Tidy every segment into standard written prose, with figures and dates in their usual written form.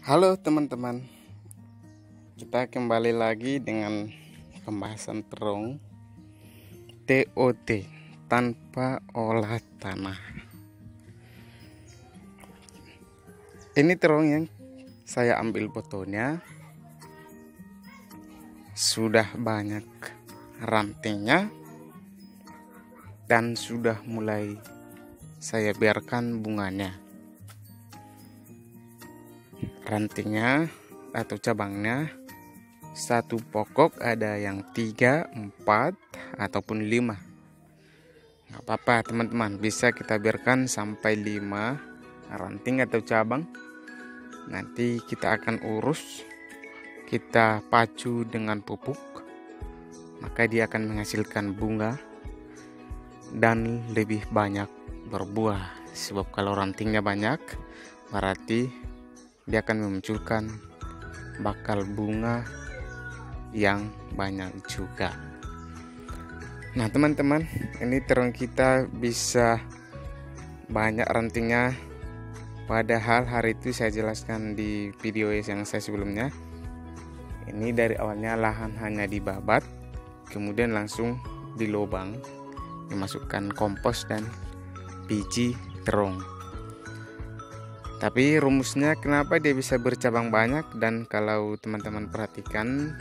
Halo teman-teman, kita kembali lagi dengan pembahasan terong TOT, tanpa olah tanah. Ini terong yang saya ambil fotonya, sudah banyak rantingnya dan sudah mulai saya biarkan bunganya. Rantingnya atau cabangnya satu pokok ada yang 3, 4 ataupun 5. Nggak apa-apa teman-teman, bisa kita biarkan sampai 5 ranting atau cabang. Nanti kita akan urus, kita pacu dengan pupuk, maka dia akan menghasilkan bunga dan lebih banyak berbuah. Sebab kalau rantingnya banyak, berarti dia akan memunculkan bakal bunga yang banyak juga. Nah teman-teman, ini terong kita bisa banyak rantingnya. Padahal hari itu saya jelaskan di video yang saya sebelumnya. Ini dari awalnya lahan hanya dibabat, kemudian langsung dilobang, dimasukkan kompos dan biji terong. Tapi rumusnya kenapa dia bisa bercabang banyak, dan kalau teman-teman perhatikan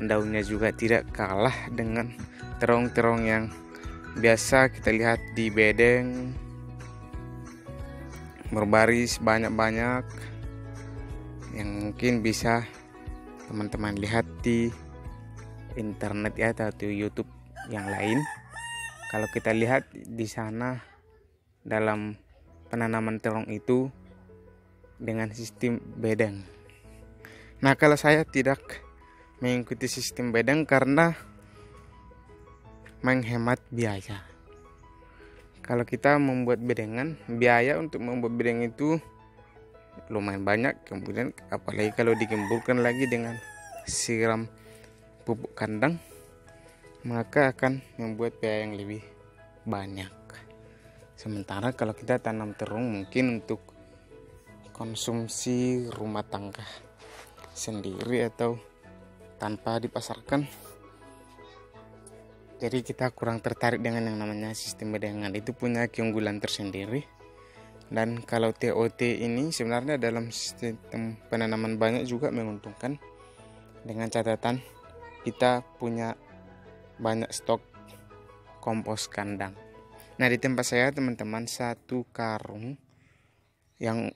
daunnya juga tidak kalah dengan terong-terong yang biasa kita lihat di bedeng berbaris banyak-banyak, yang mungkin bisa teman-teman lihat di internet ya atau YouTube yang lain. Kalau kita lihat di sana dalam penanaman terong itu dengan sistem bedeng. Nah kalau saya tidak mengikuti sistem bedeng karena menghemat biaya. Kalau kita membuat bedengan, biaya untuk membuat bedeng itu lumayan banyak. Kemudian apalagi kalau digembulkan lagi dengan siram pupuk kandang, maka akan membuat biaya yang lebih banyak. Sementara kalau kita tanam terong mungkin untuk konsumsi rumah tangga sendiri atau tanpa dipasarkan, jadi kita kurang tertarik dengan yang namanya sistem bedengan. Itu punya keunggulan tersendiri. Dan kalau TOT ini sebenarnya dalam sistem penanaman banyak juga menguntungkan, dengan catatan kita punya banyak stok kompos kandang. Nah di tempat saya teman-teman, satu karung yang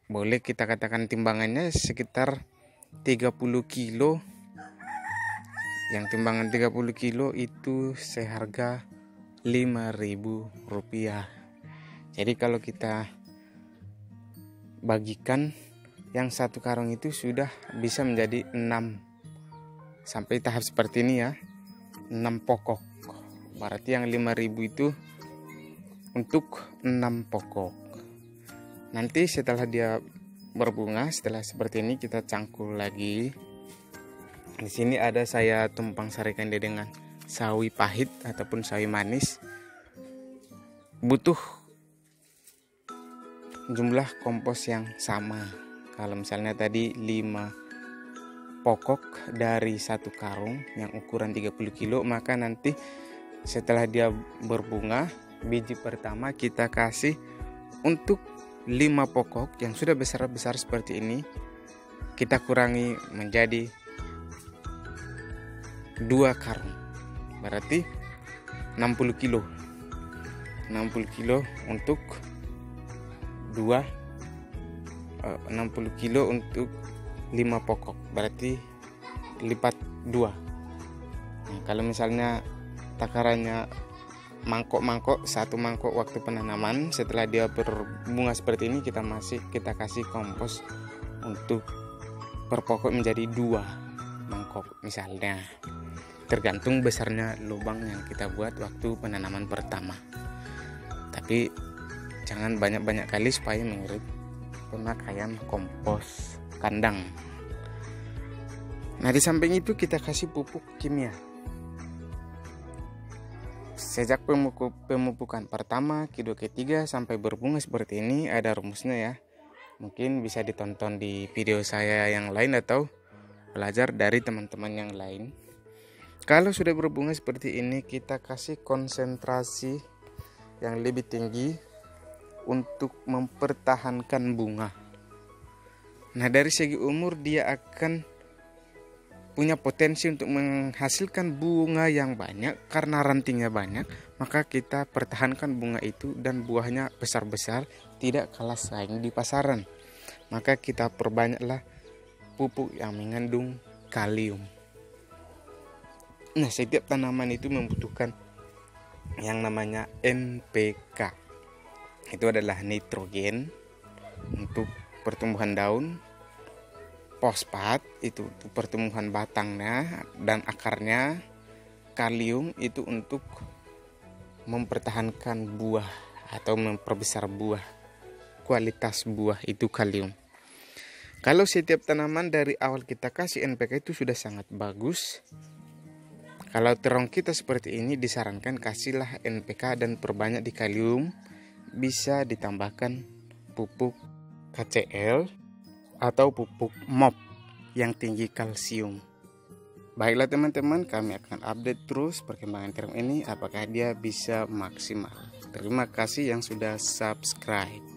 boleh kita katakan timbangannya sekitar 30 kilo. Yang timbangan 30 kilo itu seharga Rp5.000. Jadi kalau kita bagikan, yang satu karung itu sudah bisa menjadi 6 sampai tahap seperti ini ya, 6 pokok. Berarti yang 5.000 itu untuk 6 pokok. Nanti setelah dia berbunga, setelah seperti ini kita cangkul lagi. Di sini ada saya tumpang sarikan dia dengan sawi pahit ataupun sawi manis. Butuh jumlah kompos yang sama. Kalau misalnya tadi 5 pokok dari satu karung yang ukuran 30 kilo, maka nanti setelah dia berbunga, biji pertama kita kasih untuk 5 pokok yang sudah besar-besar seperti ini, kita kurangi menjadi 2 karung, berarti 60 kilo 60 kilo untuk 60 kilo untuk 5 pokok, berarti lipat 2. Nah, kalau misalnya takarannya mangkok-mangkok, satu mangkok waktu penanaman, setelah dia berbunga seperti ini kita kasih kompos untuk per pokok menjadi 2 mangkok misalnya, tergantung besarnya lubang yang kita buat waktu penanaman pertama. Tapi jangan banyak-banyak kali supaya mengirit pemakaian kompos kandang. Nah di samping itu kita kasih pupuk kimia. Sejak pemupukan pertama, kedua, ketiga sampai berbunga seperti ini ada rumusnya ya. Mungkin bisa ditonton di video saya yang lain atau belajar dari teman-teman yang lain. Kalau sudah berbunga seperti ini, kita kasih konsentrasi yang lebih tinggi untuk mempertahankan bunga. Nah, dari segi umur dia akan punya potensi untuk menghasilkan bunga yang banyak karena rantingnya banyak, maka kita pertahankan bunga itu dan buahnya besar-besar, tidak kalah saing di pasaran. Maka kita perbanyaklah pupuk yang mengandung kalium. Nah, setiap tanaman itu membutuhkan yang namanya NPK. Itu adalah nitrogen untuk pertumbuhan daun, fosfat itu untuk pertumbuhan batangnya dan akarnya, kalium itu untuk mempertahankan buah atau memperbesar buah. Kualitas buah itu kalium. Kalau setiap tanaman dari awal kita kasih NPK itu sudah sangat bagus. Kalau terong kita seperti ini, disarankan kasihlah NPK dan perbanyak di kalium. Bisa ditambahkan pupuk KCL atau pupuk MOP yang tinggi kalsium. Baiklah teman-teman, kami akan update terus perkembangan terong ini, apakah dia bisa maksimal. Terima kasih yang sudah subscribe.